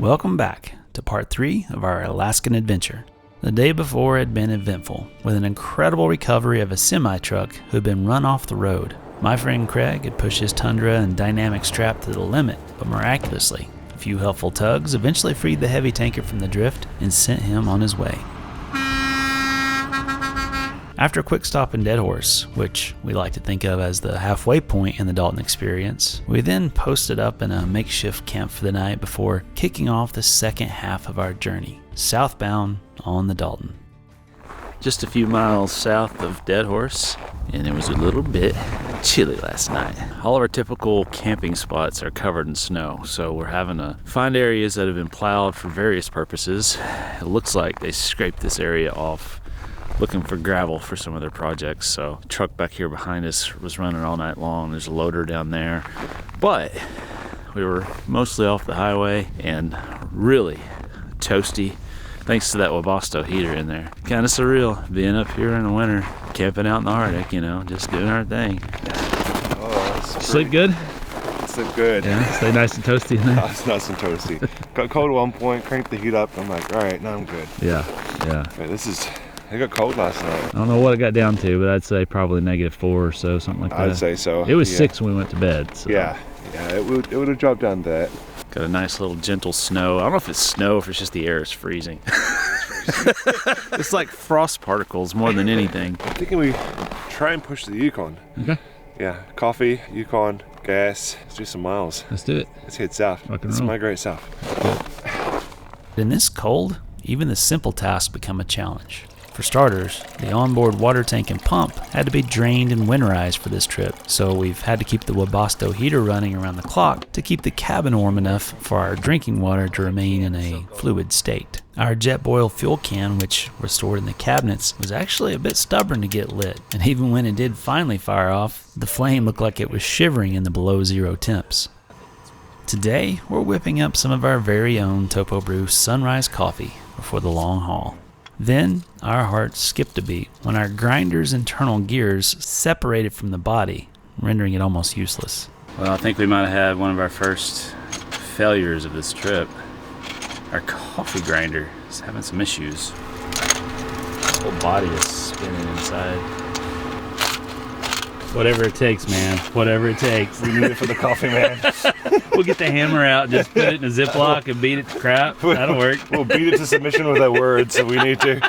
Welcome back to part 3 of our Alaskan adventure. The day before had been eventful, with an incredible recovery of a semi-truck who had been run off the road. My friend Craig had pushed his Tundra and dynamic strap to the limit, but miraculously, a few helpful tugs eventually freed the heavy tanker from the drift and sent him on his way. After a quick stop in Dead Horse, which we like to think of as the halfway point in the Dalton experience, we then posted up in a makeshift camp for the night before kicking off the second half of our journey, southbound on the Dalton. Just a few miles south of Dead Horse, and it was a little bit chilly last night. All of our typical camping spots are covered in snow, so we're having to find areas that have been plowed for various purposes. It looks like they scraped this area off looking for gravel for some of their projects. So the truck back here behind us was running all night long. There's a loader down there, but we were mostly off the highway and really toasty thanks to that Webasto heater in there. Kind of surreal being up here in the winter, camping out in the Arctic, you know, just doing our thing. Oh, sleep good? Sleep good. Yeah, stay nice and toasty in there. Oh, it's nice and toasty. Got cold at one point, cranked the heat up. I'm like, all right, now I'm good. Yeah. Man, it got cold last night. I don't know what it got down to, but I'd say probably -4 or so, something like that. I'd say so. It was 6 when we went to bed. So. Yeah, it would have dropped down to that. Got a nice little gentle snow. I don't know if it's snow or if it's just the air is freezing. It's like frost particles more than anything. I'm thinking we try and push the Yukon. Okay. Yeah, coffee, Yukon, gas. Let's do some miles. Let's do it. Let's head south. Let's migrate south. In this cold, even the simple tasks become a challenge. For starters, the onboard water tank and pump had to be drained and winterized for this trip, so we've had to keep the Webasto heater running around the clock to keep the cabin warm enough for our drinking water to remain in a fluid state. Our Jetboil fuel can, which was stored in the cabinets, was actually a bit stubborn to get lit, and even when it did finally fire off, the flame looked like it was shivering in the below zero temps. Today, we're whipping up some of our very own Topo Brew Sunrise coffee before the long haul. Then, our hearts skipped a beat when our grinder's internal gears separated from the body, rendering it almost useless. Well, I think we might have had one of our first failures of this trip. Our coffee grinder is having some issues. This whole body is spinning inside. Whatever it takes, man. Whatever it takes. We need it for the coffee, man. We'll get the hammer out, just put it in a Ziploc and beat it to crap. That'll work. We'll beat it to submission with our words, so we need to.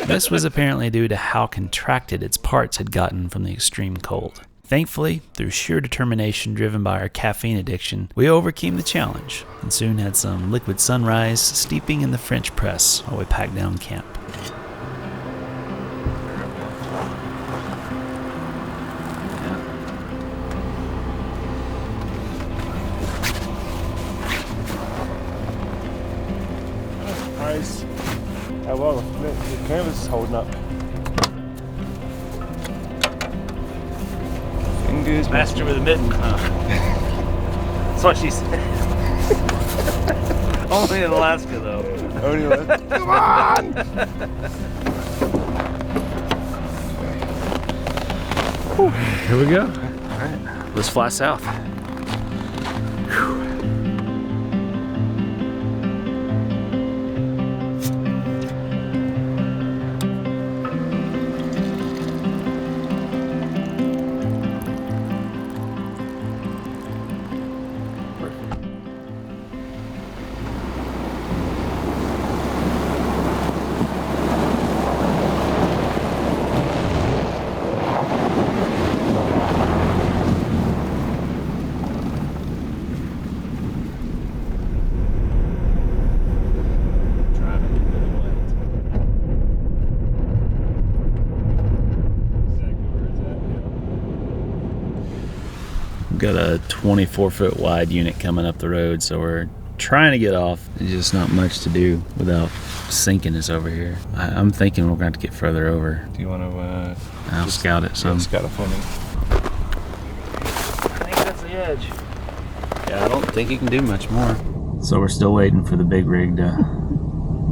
This was apparently due to how contracted its parts had gotten from the extreme cold. Thankfully, through sheer determination driven by our caffeine addiction, we overcame the challenge and soon had some liquid sunrise steeping in the French press while we packed down camp. Nice. How well the canvas is holding up. Fingers. Master with a mitten, huh? That's what she said. Only in Alaska, though. Only in Alaska. Come on! Here we go. All right, let's fly south. Whew. Got a 24-foot wide unit coming up the road, so we're trying to get off. There's just not much to do without sinking us over here. I'm thinking we're going to have to get further over. Do you want to I'll scout it some. Scout it for me. I think that's the edge. Yeah, I don't think you can do much more. So we're still waiting for the big rig to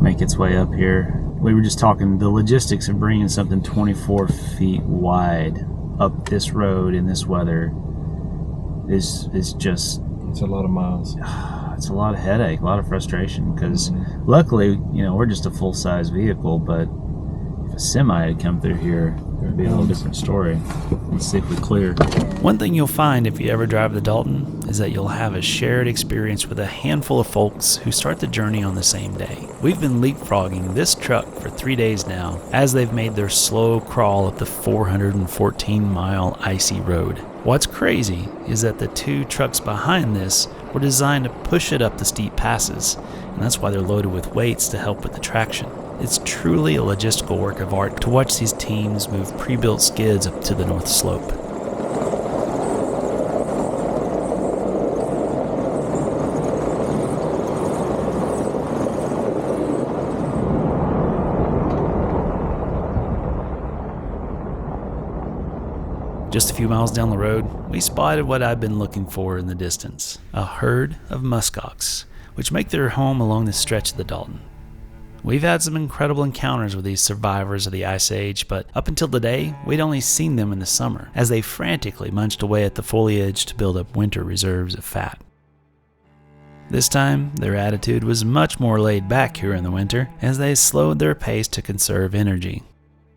make its way up here. We were just talking the logistics of bringing something 24 feet wide up this road in this weather is just, it's a lot of miles. it's a lot of headache, a lot of frustration, because luckily, we're just a full-size vehicle, but if a semi had come through here, it would be a whole different story. Let's see if we clear. One thing you'll find if you ever drive the Dalton is that you'll have a shared experience with a handful of folks who start the journey on the same day. We've been leapfrogging this truck for 3 days now as they've made their slow crawl up the 414-mile icy road. What's crazy is that the 2 trucks behind this were designed to push it up the steep passes, and that's why they're loaded with weights to help with the traction. It's truly a logistical work of art to watch these teams move pre-built skids up to the north slope. Just a few miles down the road, we spotted what I've been looking for in the distance, a herd of muskox, which make their home along this stretch of the Dalton. We've had some incredible encounters with these survivors of the Ice Age, but up until today, we'd only seen them in the summer, as they frantically munched away at the foliage to build up winter reserves of fat. This time, their attitude was much more laid back here in the winter, as they slowed their pace to conserve energy.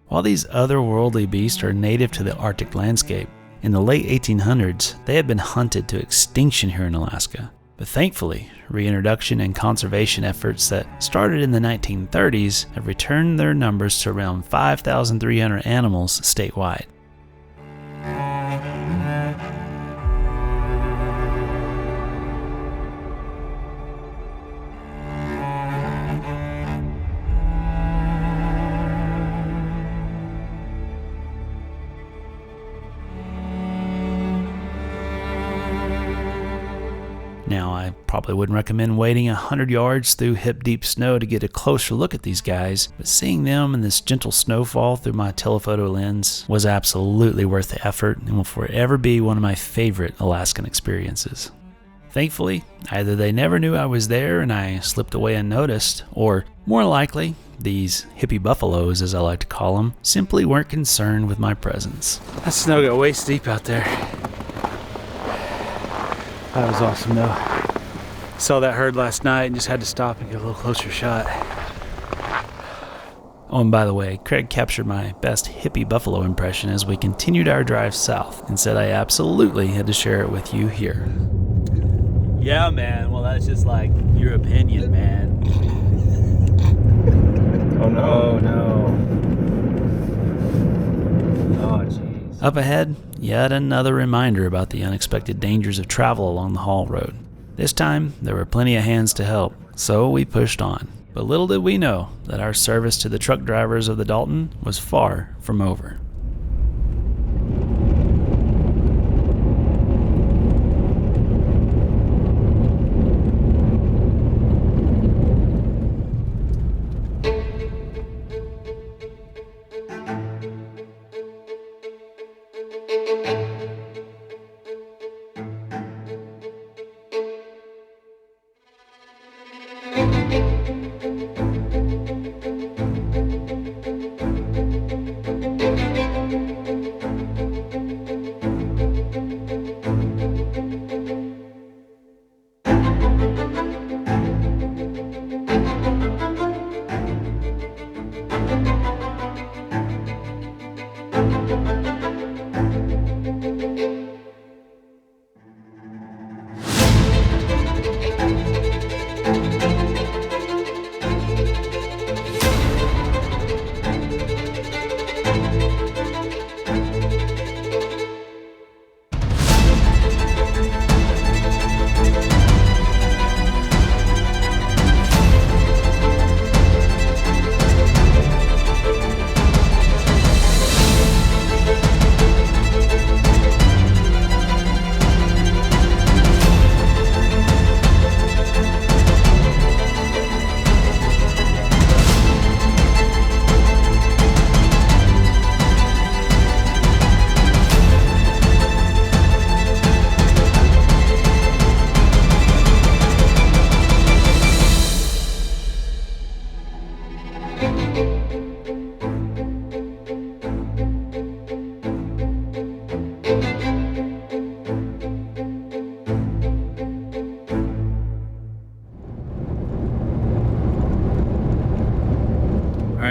While these otherworldly beasts are native to the Arctic landscape, in the late 1800s, they had been hunted to extinction here in Alaska. But thankfully, reintroduction and conservation efforts that started in the 1930s have returned their numbers to around 5,300 animals statewide. Now, I probably wouldn't recommend wading 100 yards through hip-deep snow to get a closer look at these guys, but seeing them in this gentle snowfall through my telephoto lens was absolutely worth the effort and will forever be one of my favorite Alaskan experiences. Thankfully, either they never knew I was there and I slipped away unnoticed, or more likely, these hippie buffaloes, as I like to call them, simply weren't concerned with my presence. That snow got way steep out there. That was awesome though. Saw that herd last night and just had to stop and get a little closer shot. Oh, and by the way, Craig captured my best hippie buffalo impression as we continued our drive south and said I absolutely had to share it with you here. Yeah, man. Well, that's just like your opinion, man. Oh no. Oh, jeez. Up ahead, yet another reminder about the unexpected dangers of travel along the haul road. This time, there were plenty of hands to help, so we pushed on. But little did we know that our service to the truck drivers of the Dalton was far from over.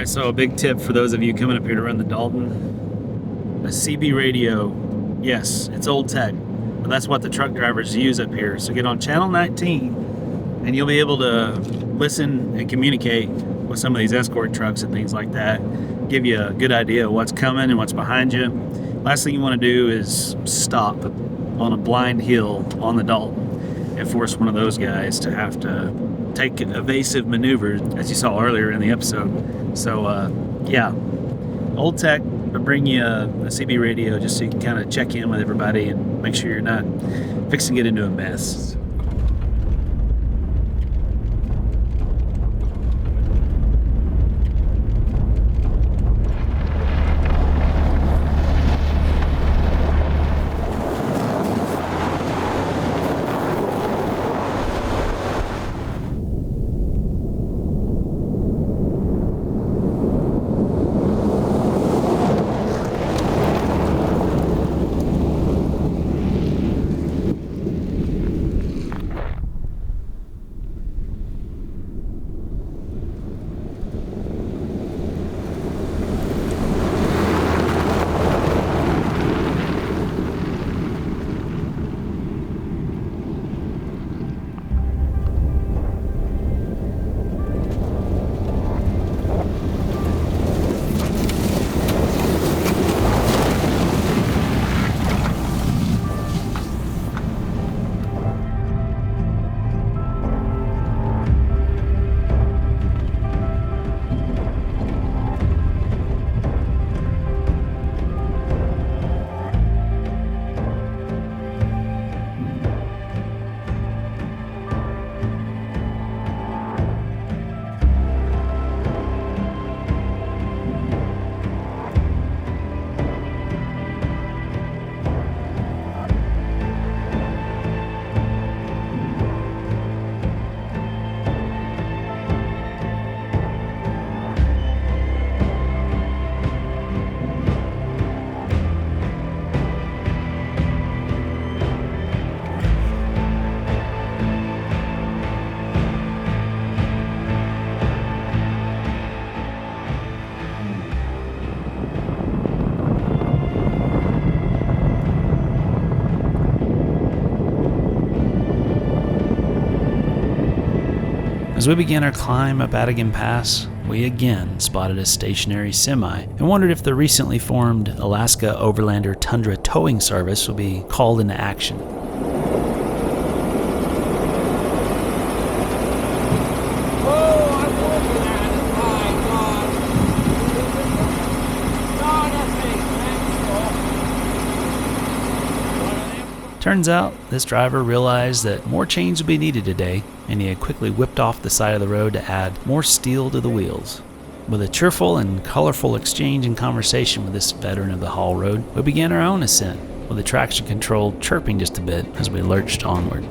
Alright, so a big tip for those of you coming up here to run the Dalton. A CB radio, yes, it's old tech, but that's what the truck drivers use up here. So get on channel 19 and you'll be able to listen and communicate with some of these escort trucks and things like that. Give you a good idea of what's coming and what's behind you. Last thing you want to do is stop on a blind hill on the Dalton and force one of those guys to have to take evasive maneuvers, as you saw earlier in the episode. So yeah, old tech, but bring you a CB radio just so you can kind of check in with everybody and make sure you're not fixing to get into a mess. As we began our climb up Adigan Pass, we again spotted a stationary semi and wondered if the recently formed Alaska Overlander Tundra towing service would be called into action. Turns out, this driver realized that more change would be needed today, and he had quickly whipped off the side of the road to add more steel to the wheels. With a cheerful and colorful exchange and conversation with this veteran of the haul road, we began our own ascent, with the traction control chirping just a bit as we lurched onward.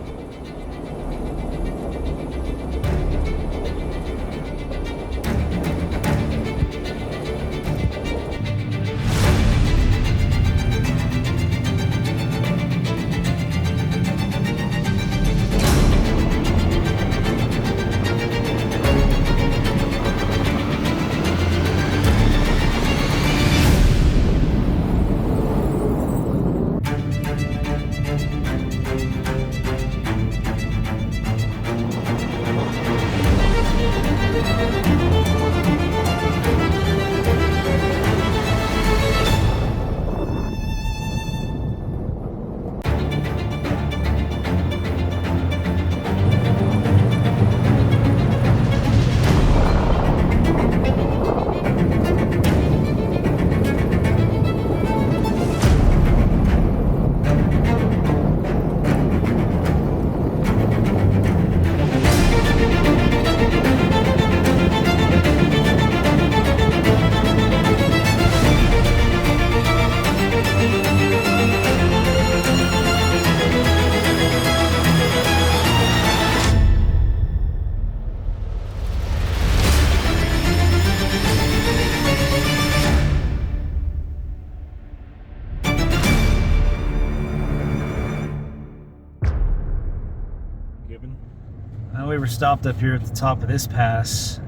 We were stopped up here at the top of this pass,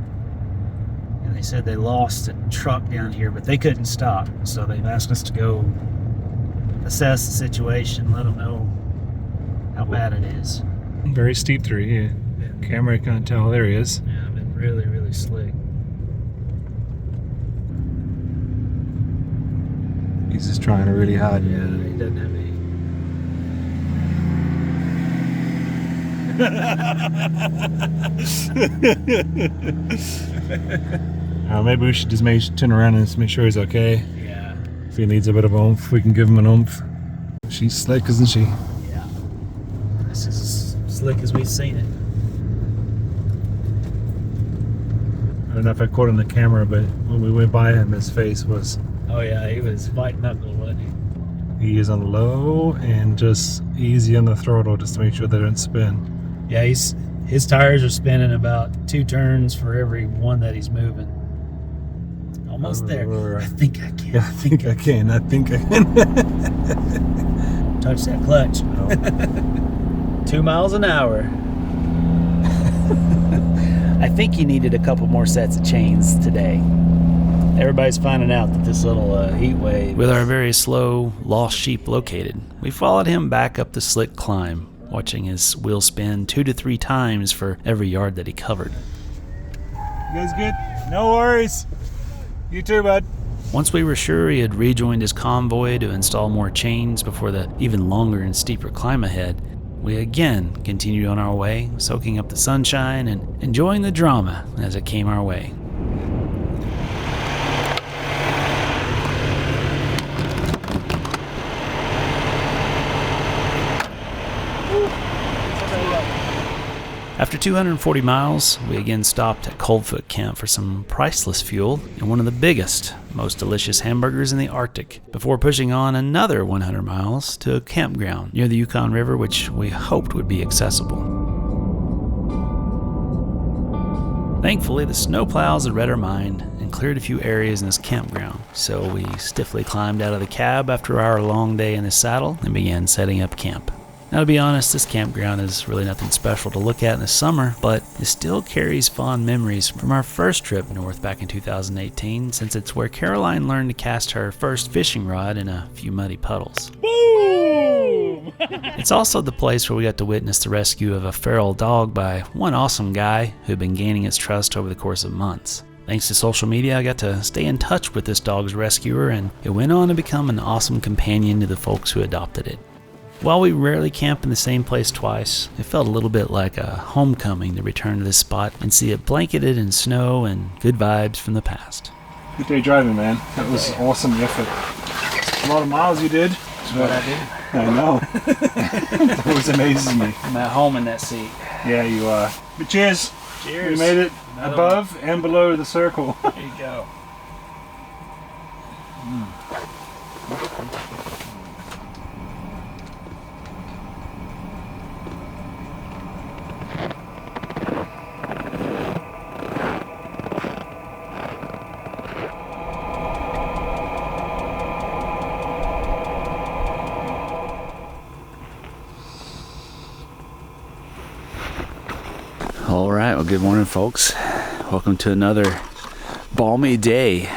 and They said they lost a truck down here, but they couldn't stop. So they've asked us to go assess the situation, let them know how bad it is. Very steep through here. Yeah. Camera can't tell. There he is. Yeah, been really, really slick. He's just trying really hard. Yeah, he doesn't have any. Maybe we should just turn around and make sure he's okay. Yeah. If he needs a bit of oomph, we can give him an oomph. She's slick, isn't she? Yeah. This is as slick as we've seen it. I don't know if I caught on the camera, but when we went by him, his face was... Oh yeah, he was white knuckle, wasn't he? He is on the low and just easy on the throttle just to make sure they don't spin. Yeah, his tires are spinning about 2 turns for every one that he's moving. Almost there. I think I can. I think I can. Touch that clutch. No. 2 miles an hour. I think he needed a couple more sets of chains today. Everybody's finding out that this little heat wave... With our very slow, lost sheep located, we followed him back up the slick climb, watching his wheel spin 2 to 3 times for every yard that he covered. You guys good? No worries. You too, bud. Once we were sure he had rejoined his convoy to install more chains before the even longer and steeper climb ahead, we again continued on our way, soaking up the sunshine and enjoying the drama as it came our way. After 240 miles, we again stopped at Coldfoot Camp for some priceless fuel and one of the biggest, most delicious hamburgers in the Arctic, before pushing on another 100 miles to a campground near the Yukon River, which we hoped would be accessible. Thankfully, the snowplows had read our mind and cleared a few areas in this campground, so we stiffly climbed out of the cab after our long day in the saddle and began setting up camp. Now, to be honest, this campground is really nothing special to look at in the summer, but it still carries fond memories from our first trip north back in 2018, since it's where Caroline learned to cast her first fishing rod in a few muddy puddles. Boom! It's also the place where we got to witness the rescue of a feral dog by one awesome guy who'd been gaining its trust over the course of months. Thanks to social media, I got to stay in touch with this dog's rescuer, and it went on to become an awesome companion to the folks who adopted it. While we rarely camp in the same place twice, it felt a little bit like a homecoming to return to this spot and see it blanketed in snow and good vibes from the past. Good day driving, man. That was awesome effort. A lot of miles you did. That's what I did. I know. That was amazing me. I'm at home in that seat. Yeah, you are. But cheers. Cheers. We made it above and below the circle. There you go. All right, well, good morning, folks. Welcome to another balmy day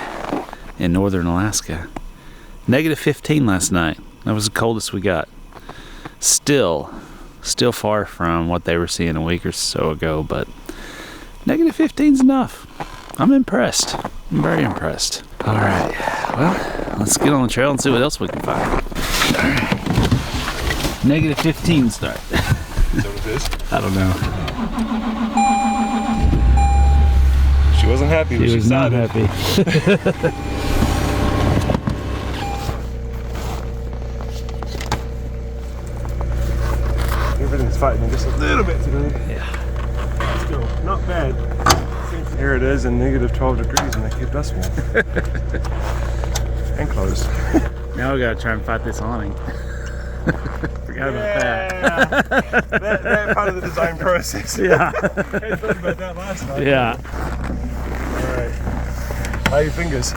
in northern Alaska. -15 last night. That was the coldest we got. Still far from what they were seeing a week or so ago, but -15's enough. I'm impressed. I'm very impressed. All right, well, let's get on the trail and see what else we can find. All right, -15 start. Is that what it is? I don't know. She wasn't happy. She was not happy. Everything's fighting just a little bit today. Yeah. Still not bad. Here it is in -12 degrees and they kept us warm. And closed. Now we gotta try and fight this awning. Forgot about that. that part of the design process. Yeah. I thought about that last night. Yeah. Alright. How are your fingers?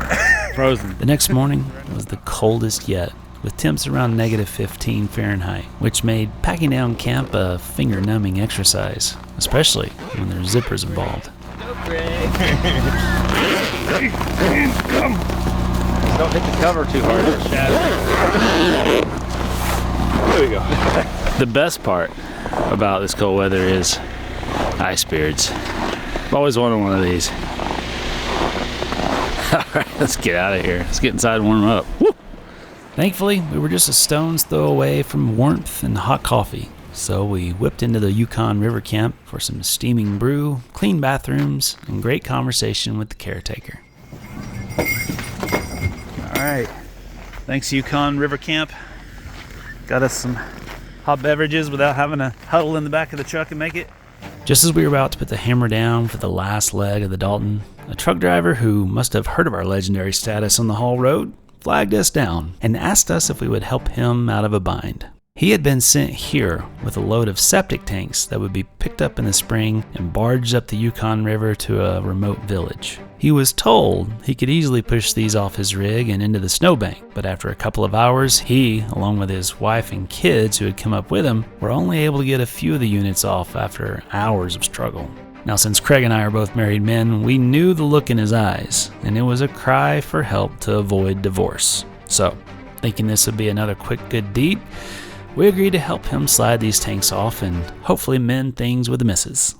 Frozen. The next morning was the coldest yet, with temps around -15 Fahrenheit, which made packing down camp a finger-numbing exercise, especially when there's zippers involved. Go, Greg. Come. Don't hit the cover too hard. It'll shatter. There we go. The best part about this cold weather is ice beards. I've always wanted one of these. Alright, let's get out of here. Let's get inside and warm up. Woo! Thankfully, we were just a stone's throw away from warmth and hot coffee. So we whipped into the Yukon River Camp for some steaming brew, clean bathrooms, and great conversation with the caretaker. Alright, thanks Yukon River Camp. Got us some hot beverages without having to huddle in the back of the truck and make it. Just as we were about to put the hammer down for the last leg of the Dalton, a truck driver who must have heard of our legendary status on the haul road flagged us down and asked us if we would help him out of a bind. He had been sent here with a load of septic tanks that would be picked up in the spring and barged up the Yukon River to a remote village. He was told he could easily push these off his rig and into the snowbank, but after a couple of hours, he, along with his wife and kids who had come up with him, were only able to get a few of the units off after hours of struggle. Now, since Craig and I are both married men, we knew the look in his eyes, and it was a cry for help to avoid divorce. So, thinking this would be another quick good deed, we agreed to help him slide these tanks off and hopefully mend things with the missus.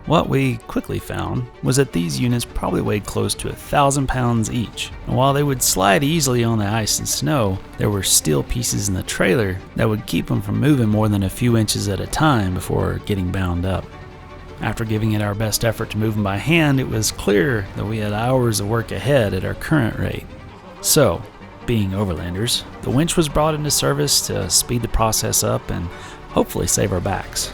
What we quickly found was that these units probably weighed close to 1,000 pounds each, and while they would slide easily on the ice and snow, there were steel pieces in the trailer that would keep them from moving more than a few inches at a time before getting bound up. After giving it our best effort to move them by hand, it was clear that we had hours of work ahead at our current rate. So, being overlanders, the winch was brought into service to speed the process up and hopefully save our backs.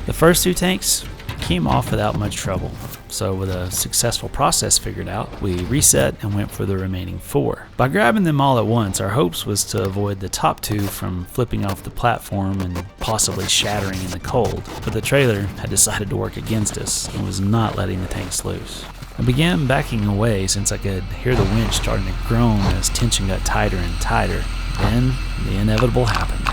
The first two tanks came off without much trouble, so with a successful process figured out, we reset and went for the remaining 4. By grabbing them all at once, our hopes was to avoid the top 2 from flipping off the platform and possibly shattering in the cold, but the trailer had decided to work against us and was not letting the tanks loose. I began backing away since I could hear the winch starting to groan as tension got tighter and tighter. Then the inevitable happened.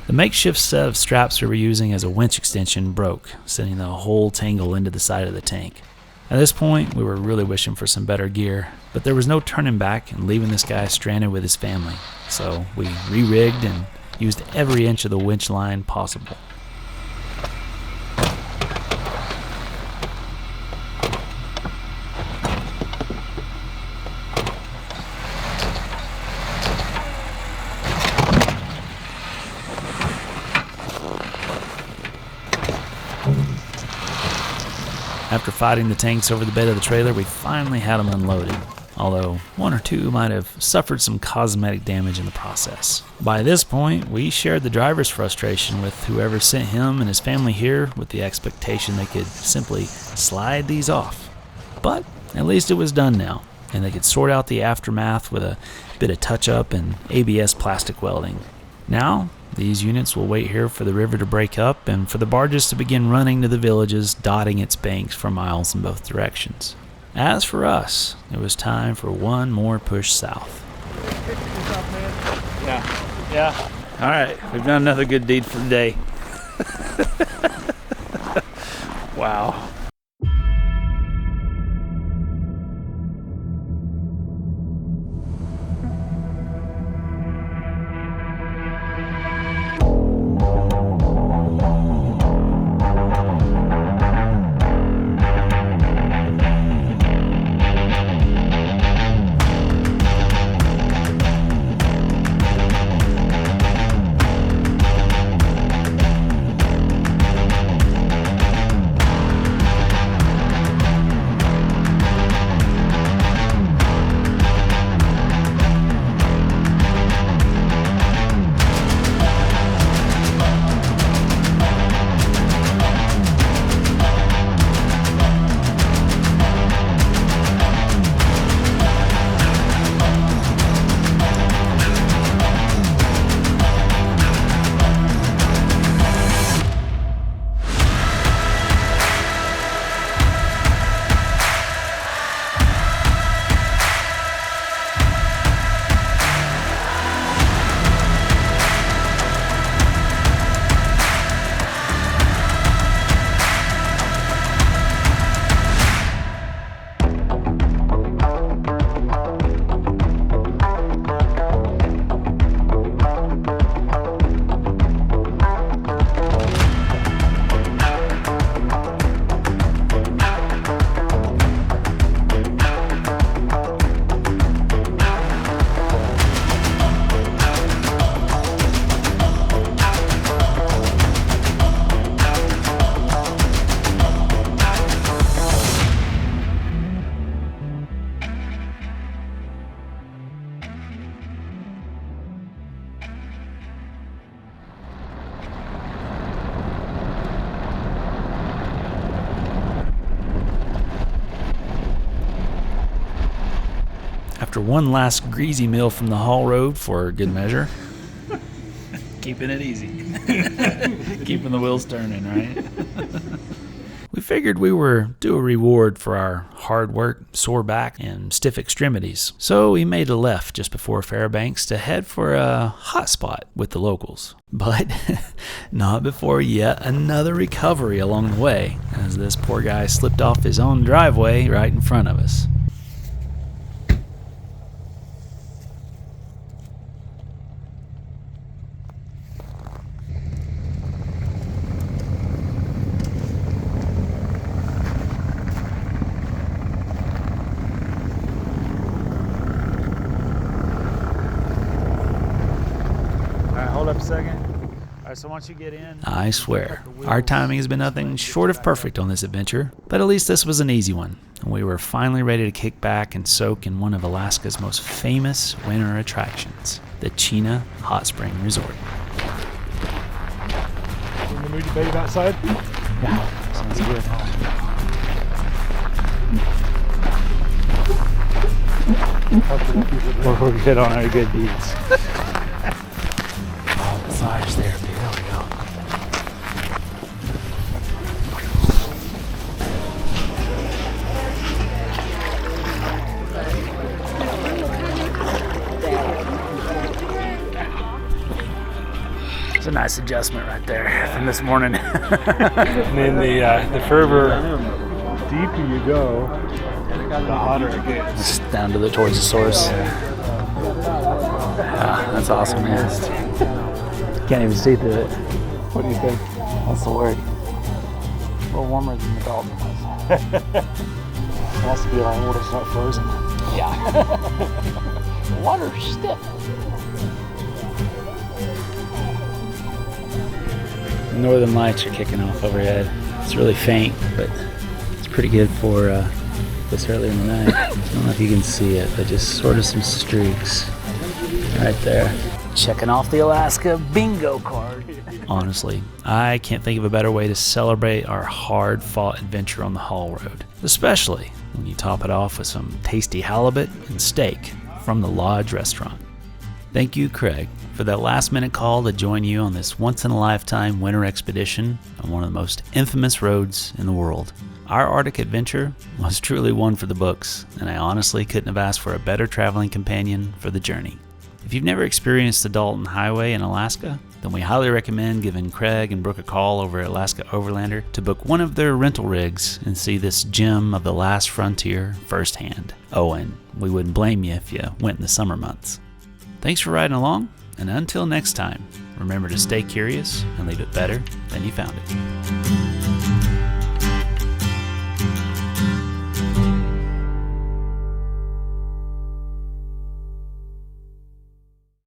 The makeshift set of straps we were using as a winch extension broke, sending the whole tangle into the side of the tank. At this point, we were really wishing for some better gear, but there was no turning back and leaving this guy stranded with his family. So we re-rigged and used every inch of the winch line possible. After fighting the tanks over the bed of the trailer, we finally had them unloaded, although 1 or 2 might have suffered some cosmetic damage in the process. By this point, we shared the driver's frustration with whoever sent him and his family here with the expectation they could simply slide these off. But at least it was done now, and they could sort out the aftermath with a bit of touch-up and ABS plastic welding. Now, these units will wait here for the river to break up and for the barges to begin running to the villages dotting its banks for miles in both directions. As for us, it was time for one more push south. Yeah. All right, we've done another good deed for the day. Wow. one last greasy meal from the haul road for good measure. Keeping it easy. Keeping the wheels turning, right? We figured we were due a reward for our hard work, sore back, and stiff extremities. So we made a left just before Fairbanks to head for a hot spot with the locals. But not before yet another recovery along the way, as this poor guy slipped off his own driveway right in front of us. Hold up a second. All right, so once you get in... I swear, our timing has been nothing short of perfect on this adventure, but at least this was an easy one, and we were finally ready to kick back and soak in one of Alaska's most famous winter attractions, the Chena Hot Spring Resort. In the mood to bathe outside? Yeah, sounds good. We'll get on our good deeds. Fire's there, baby. There we go. It's a nice adjustment right there from this morning. And then the further deeper you go, the hotter it gets. Just down to towards the source. Yeah, that's awesome, man. Can't even see through it. What do you think? That's the word. A little warmer than the Dalton was. It has to be like water, it's not frozen. Yeah. Water's stiff. The northern lights are kicking off overhead. It's really faint, but it's pretty good for this early in the night. I don't know if you can see it, but just sort of some streaks right there. Checking off the Alaska bingo card. Honestly, I can't think of a better way to celebrate our hard-fought adventure on the haul road, especially when you top it off with some tasty halibut and steak from the Lodge restaurant. Thank you, Craig, for that last-minute call to join you on this once-in-a-lifetime winter expedition on one of the most infamous roads in the world. Our Arctic adventure was truly one for the books, and I honestly couldn't have asked for a better traveling companion for the journey. If you've never experienced the Dalton Highway in Alaska, then we highly recommend giving Craig and Brooke a call over at Alaska Overlander to book one of their rental rigs and see this gem of the last frontier firsthand. Oh, and we wouldn't blame you if you went in the summer months. Thanks for riding along, and until next time, remember to stay curious and leave it better than you found it.